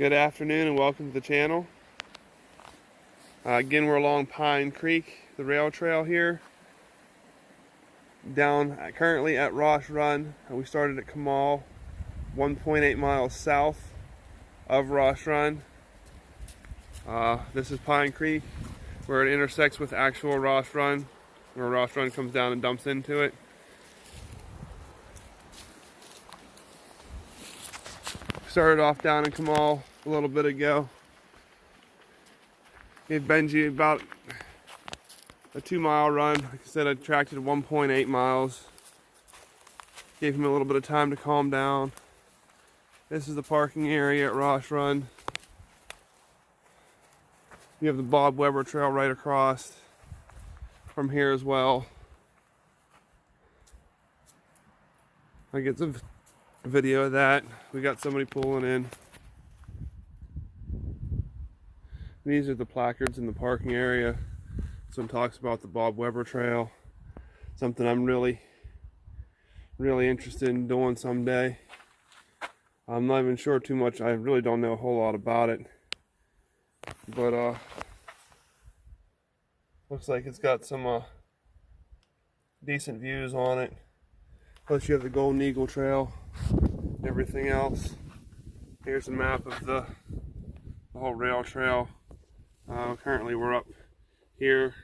Good afternoon and welcome to the channel. Again, we're along Pine Creek, the rail trail here. Currently at Ross Run. We started at Camal, 1.8 miles south of Ross Run. This is Pine Creek, where it intersects with actual Ross Run, where Ross Run comes down and dumps into it. Started off down in Camal a little bit ago. Gave Benji about a 2-mile run. Like I said, I tracked it at 1.8 miles. Gave him a little bit of time to calm down. This is the parking area at Ross Run. You have the Bob Weber Trail right across from here as well. I get some video of that. We got somebody pulling in. These are the placards in the parking area. This one talks about the Bob Weber Trail. Something I'm really interested in doing someday. I'm not even sure too much. I really don't know a whole lot about it. But looks like it's got some decent views on it. Plus you have the Golden Eagle Trail, everything else. Here's a map of the whole rail trail. Currently we're up here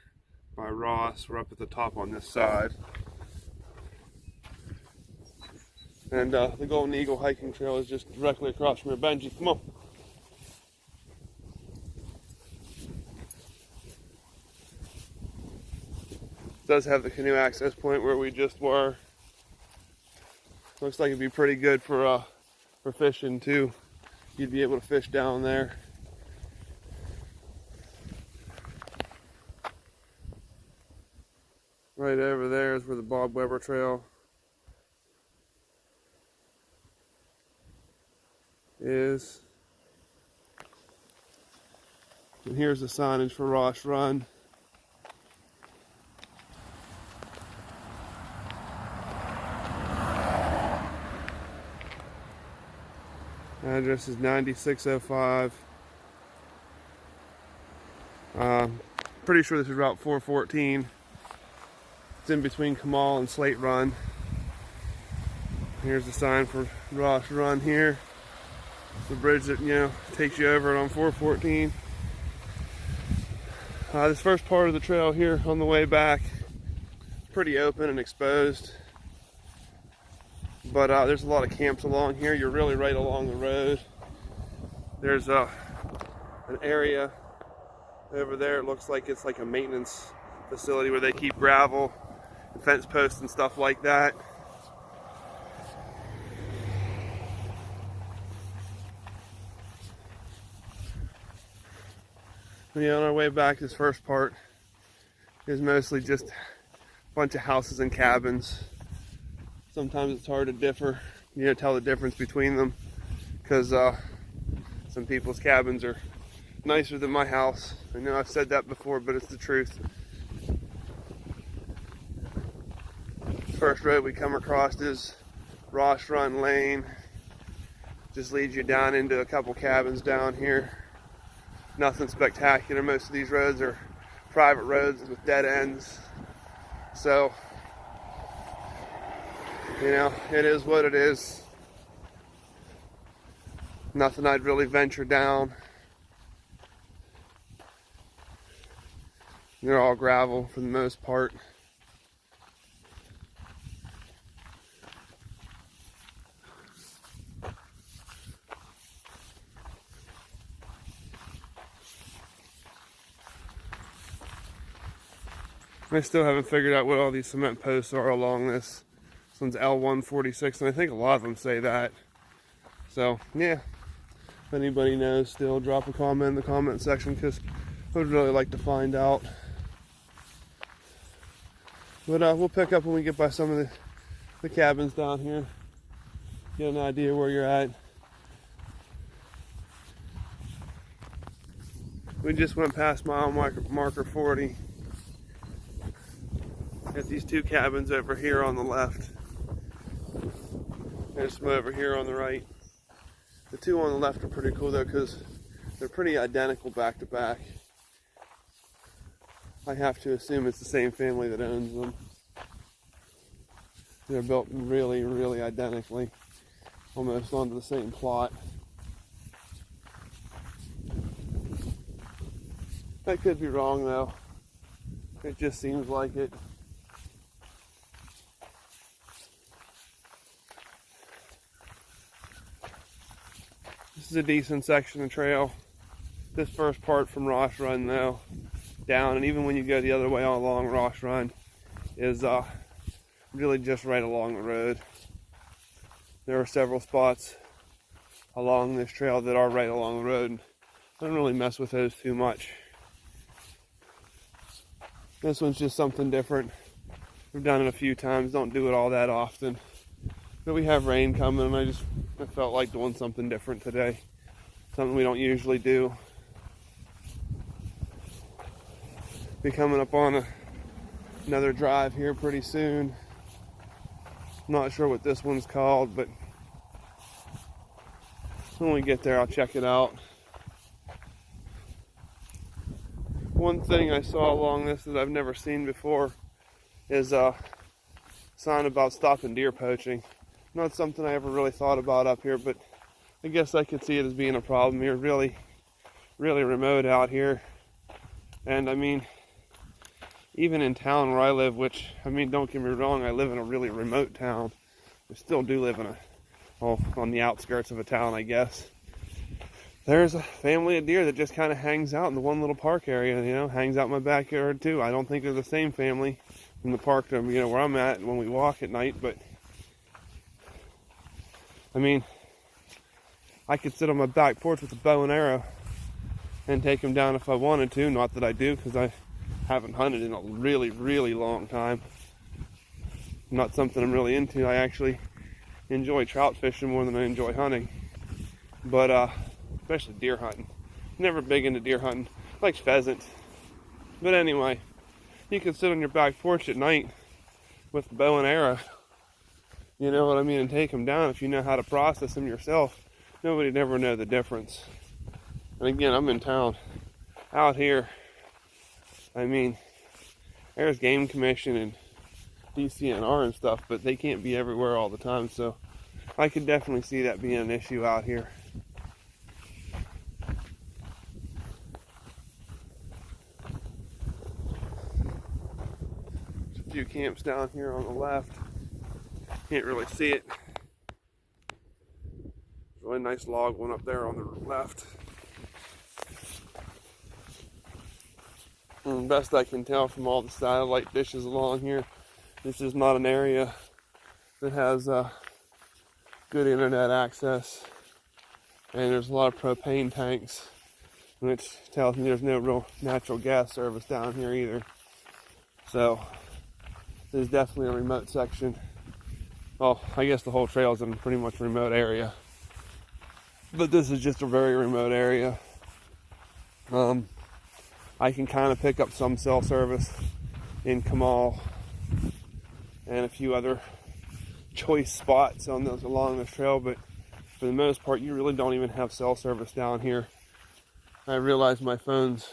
by Ross. We're up at the top on this side. And the Golden Eagle hiking trail is just directly across from here. Benji, come on. It does have the canoe access point where we just were. Looks like it'd be pretty good for fishing too. You'd be able to fish down there. Right over there is where the Bob Weber Trail is. And here's the signage for Ross Run. Address is 9605. Pretty sure this is Route 414. It's in between Camal and Slate Run. Here's the sign for Ross Run here. The bridge that, takes you over it on 414. This first part of the trail here on the way back, pretty open and exposed. But there's a lot of camps along here. You're really right along the road. There's an area over there. It looks like it's like a maintenance facility where they keep gravel, fence posts and stuff like that. On our way back, this first part is mostly just a bunch of houses and cabins. Sometimes it's hard to tell the difference between them, because some people's cabins are nicer than my house. I know I've said that before, but it's the truth. First road we come across is Ross Run Lane. Just leads you down into a couple cabins down here. Nothing spectacular. Most of these roads are private roads with dead ends. So, it is what it is. Nothing I'd really venture down. They're all gravel for the most part. I still haven't figured out what all these cement posts are along this. This one's L146, and I think a lot of them say that. So, yeah. If anybody knows still, drop a comment in the comment section, because I would really like to find out. But we'll pick up when we get by some of the cabins down here. Get an idea where you're at. We just went past mile marker 40. Got these two cabins over here on the left. There's some over here on the right. The two on the left are pretty cool though, because they're pretty identical back to back. I have to assume it's the same family that owns them. They're built really, really identically, almost onto the same plot. I could be wrong though. It just seems like it. This is a decent section of trail. This first part from Ross Run though, down, and even when you go the other way along Ross Run, is really just right along the road. There are several spots along this trail that are right along the road. I don't really mess with those too much. This one's just something different. We've done it a few times, don't do it all that often. But we have rain coming, and I felt like doing something different today. Something we don't usually do. Be coming up on another drive here pretty soon. Not sure what this one's called, but when we get there, I'll check it out. One thing I saw along this that I've never seen before is a sign about stopping deer poaching. Not something I ever really thought about up here, but I guess I could see it as being a problem here. Really, really remote out here. And I mean, even in town where I live, which, I mean, don't get me wrong, I live in a really remote town. I still do live on the outskirts of a town, I guess. There's a family of deer that just kind of hangs out in the one little park area, hangs out in my backyard too. I don't think they're the same family from the park to, where I'm at when we walk at night, but I mean, I could sit on my back porch with a bow and arrow and take them down if I wanted to. Not that I do, because I haven't hunted in a really, really long time. Not something I'm really into. I actually enjoy trout fishing more than I enjoy hunting. But, especially deer hunting. Never big into deer hunting. I like pheasant. But anyway, you can sit on your back porch at night with a bow and arrow. You know what I mean? And take them down if you know how to process them yourself. Nobody'd ever know the difference. And again, I'm in town. Out here, I mean, there's Game Commission and DCNR and stuff, but they can't be everywhere all the time. So I could definitely see that being an issue out here. There's a few camps down here on the left. Can't really see it. Really nice log one up there on the left. And best I can tell from all the satellite dishes along here, this is not an area that has good internet access. And there's a lot of propane tanks, which tells me there's no real natural gas service down here either. So there's definitely a remote section. Well, I guess the whole trail is in a pretty much remote area. But this is just a very remote area. I can kind of pick up some cell service in Camal and a few other choice spots along this trail, but for the most part, you really don't even have cell service down here. I realize my phone's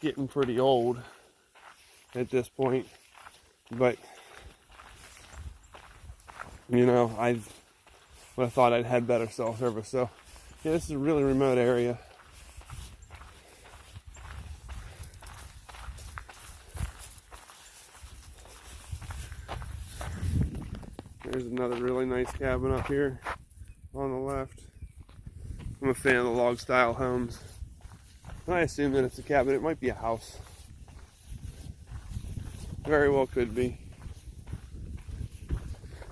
getting pretty old at this point, but I would have thought I'd had better cell service. So yeah, this is a really remote area. There's another really nice cabin up here on the left. I'm a fan of the log style homes. I assume that it's a cabin. It might be a house. Very well could be.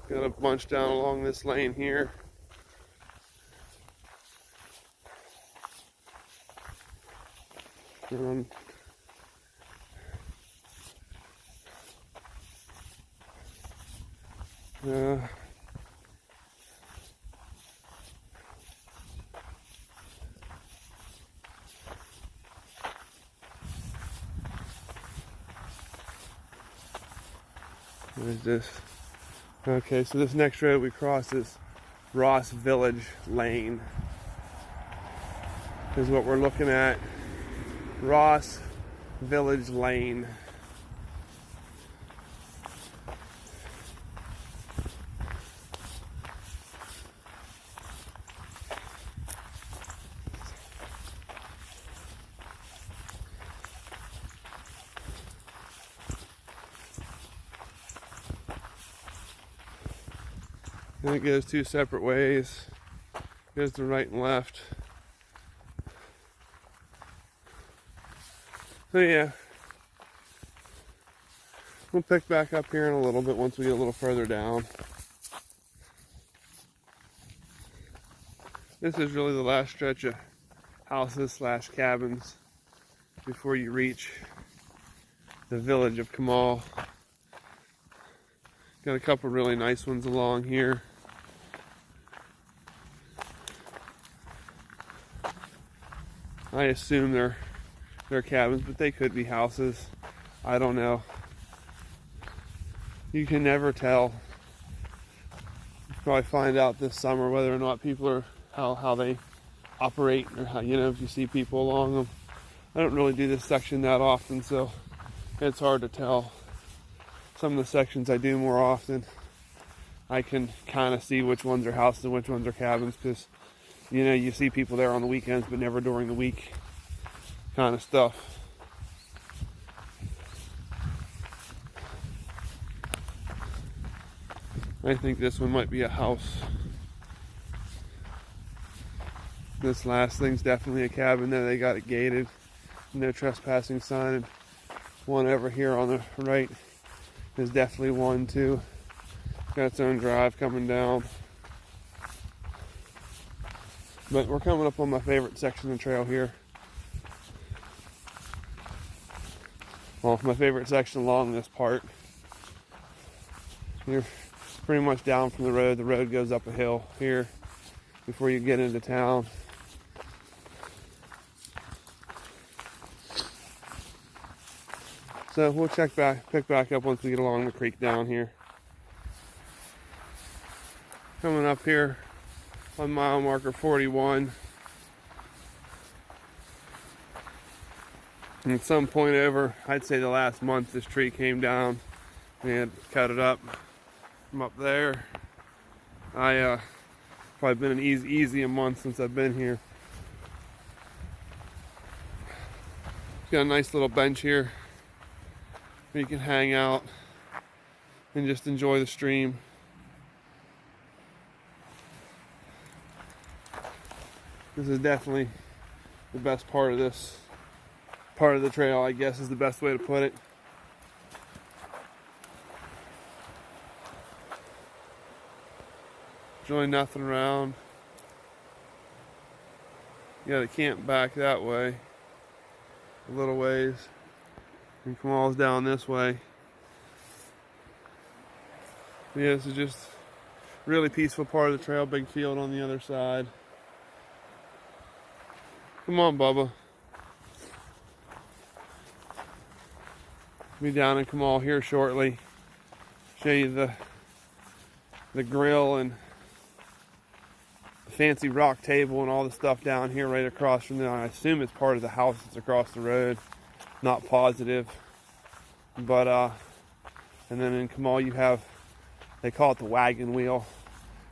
Got a bunch down along this lane here. What is this? Okay, so this next road we cross is Ross Village Lane is what we're looking at. Ross Village Lane. And it goes two separate ways. It goes to right and left. So yeah, we'll pick back up here in a little bit once we get a little further down. This is really the last stretch of houses / cabins before you reach the village of Camal. Got a couple really nice ones along here. I assume they're cabins, but they could be houses. I don't know. You can never tell. You'll probably find out this summer whether or not people are how they operate, or how, if you see people along them. I don't really do this section that often, so it's hard to tell. Some of the sections I do more often, I can kind of see which ones are houses and which ones are cabins, because you see people there on the weekends but never during the week, kind of stuff. I think this one might be a house. This last thing's definitely a cabin. There they got it gated, no trespassing sign. And one over here on the right is definitely one too. Got its own drive coming down. But we're coming up on my favorite section of the trail here. Well, my favorite section along this part. You're pretty much down from the road. The road goes up a hill here before you get into town. So we'll pick back up once we get along the creek down here. Coming up here on mile marker 41. And at some point over, I'd say the last month, this tree came down and cut it up from up there. Probably been an easy a month since I've been here. Got a nice little bench here where you can hang out and just enjoy the stream. This is definitely the best part of this part of the trail, I guess, is the best way to put it. There's really nothing around. You gotta camp back that way a little ways, and Camal's down this way. Yeah, this is just a really peaceful part of the trail. Big field on the other side. Come on, Bubba. Be down in Camal here shortly. Show you the grill and the fancy rock table and all the stuff down here right across from there. I assume it's part of the house that's across the road. Not positive. But and then in Camal you have, they call it the wagon wheel.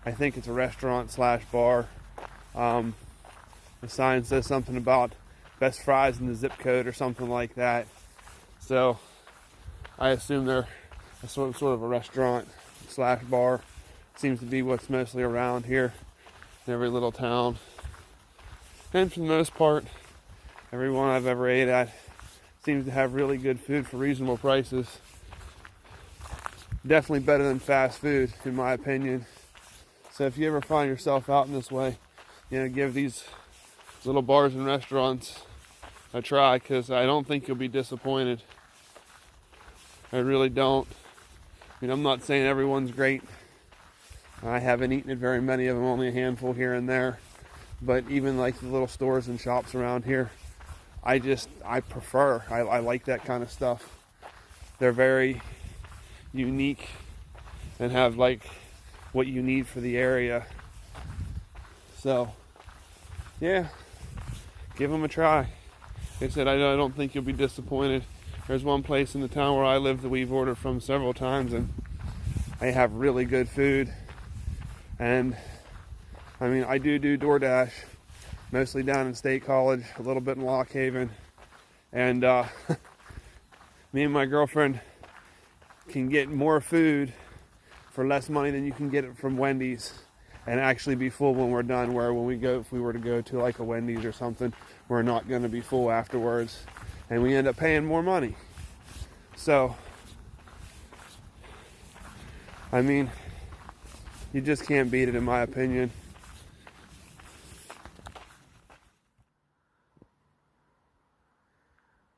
I think it's a restaurant / bar. The sign says something about best fries in the zip code or something like that. So I assume they're a sort of a restaurant / bar. Seems to be what's mostly around here in every little town. And for the most part, everyone I've ever ate at seems to have really good food for reasonable prices. Definitely better than fast food, in my opinion. So if you ever find yourself out in this way, give these little bars and restaurants a try, because I don't think you'll be disappointed. I really don't. I'm not saying everyone's great. I haven't eaten at very many of them, only a handful here and there. But even like the little stores and shops around here, I prefer. I like that kind of stuff. They're very unique and have like what you need for the area. So, yeah, give them a try. Like I said, I don't think you'll be disappointed. There's one place in the town where I live that we've ordered from several times, and they have really good food. And I mean, I do DoorDash, mostly down in State College, a little bit in Lock Haven. And me and my girlfriend can get more food for less money than you can get it from Wendy's, and actually be full when we're done. Where when we go, if we were to go to like a Wendy's or something, we're not going to be full afterwards, and we end up paying more money. So, I mean, you just can't beat it, in my opinion.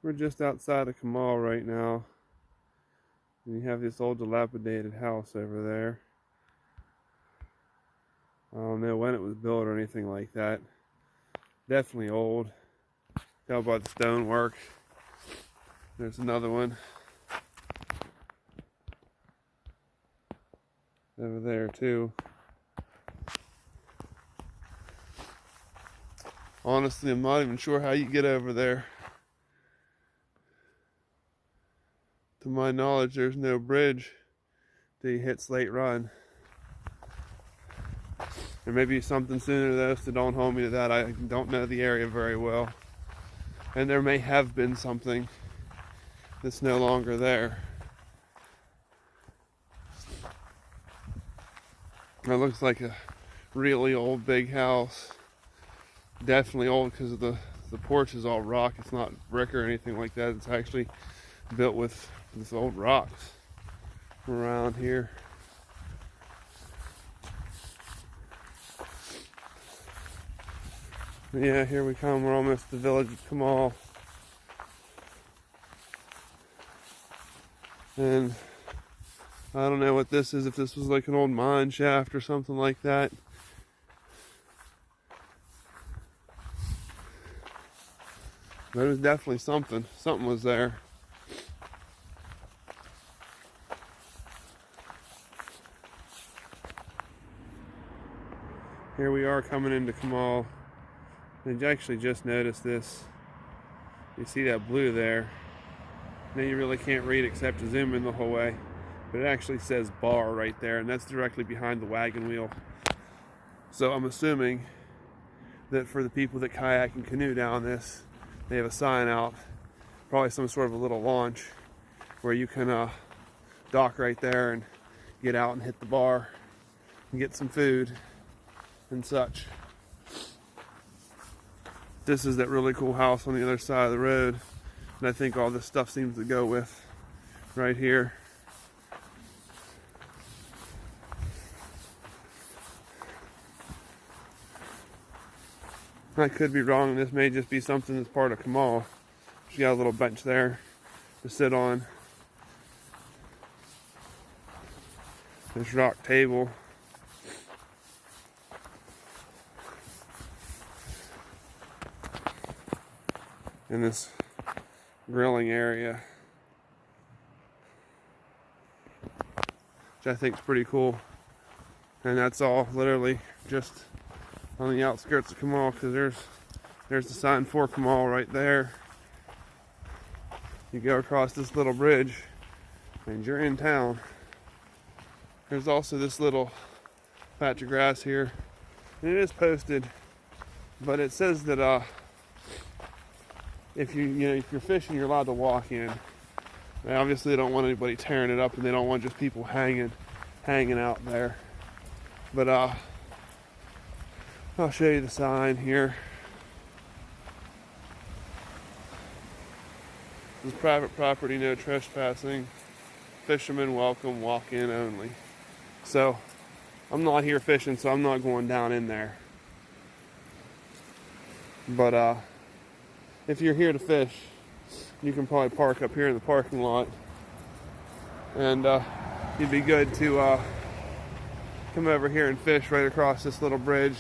We're just outside of Camal right now. And you have this old dilapidated house over there. I don't know when it was built or anything like that. Definitely old. Tell by the stonework. There's another one over there too. Honestly, I'm not even sure how you get over there. To my knowledge, there's no bridge till you hit Slate Run. There may be something sooner though, so don't hold me to that. I don't know the area very well. And there may have been something that's no longer there. It looks like a really old big house. Definitely old because the porch is all rock. It's not brick or anything like that. It's actually built with this old rocks around here. Yeah, here we come. We're almost at the village of Camal. And I don't know what this is, if this was like an old mine shaft or something like that. But it was definitely something. Something was there. Here we are coming into Camal. And you actually just noticed this. You see that blue there. Now you really can't read except to zoom in the whole way. But it actually says bar right there, and that's directly behind the wagon wheel. So I'm assuming that for the people that kayak and canoe down this, they have a sign out, probably some sort of a little launch, where you can dock right there and get out and hit the bar and get some food and such. This is that really cool house on the other side of the road, and I think all this stuff seems to go with right here. I could be wrong, this may just be something that's part of Camal. She's got a little bench there to sit on. This rock table. In this grilling area, which I think is pretty cool. And that's all literally just on the outskirts of Camal, because there's the sign for Camal right there. You go across this little bridge and you're in town. There's also this little patch of grass here, and it is posted, but it says that if if you're fishing, you're allowed to walk in. They obviously don't want anybody tearing it up, and they don't want just people hanging out there. But I'll show you the sign here. This is private property, no trespassing. Fishermen welcome, walk in only. So I'm not here fishing, so I'm not going down in there. But if you're here to fish, you can probably park up here in the parking lot, and it'd be good to come over here and fish right across this little bridge.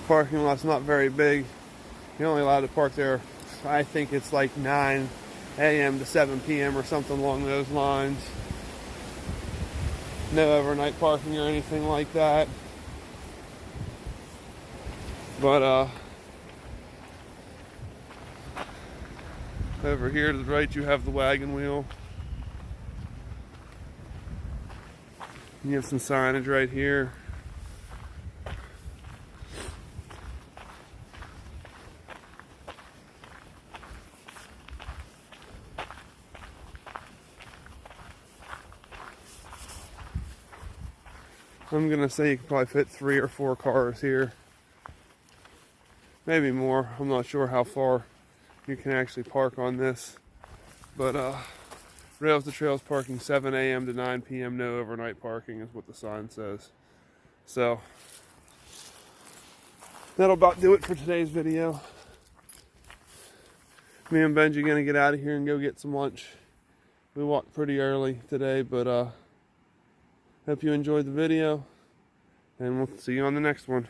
Parking lot's not very big. You're only allowed to park there, I think it's like 9 a.m. to 7 p.m. or something along those lines. No overnight parking or anything like that. But over here to the right you have the wagon wheel. You have some signage right here. I'm gonna say you can probably fit 3 or 4 cars here. Maybe more. I'm not sure how far you can actually park on this. But Rails to Trails parking 7 a.m. to 9 p.m. No overnight parking is what the sign says. So that'll about do it for today's video. Me and Benji gonna get out of here and go get some lunch. We walked pretty early today, but hope you enjoyed the video, and we'll see you on the next one.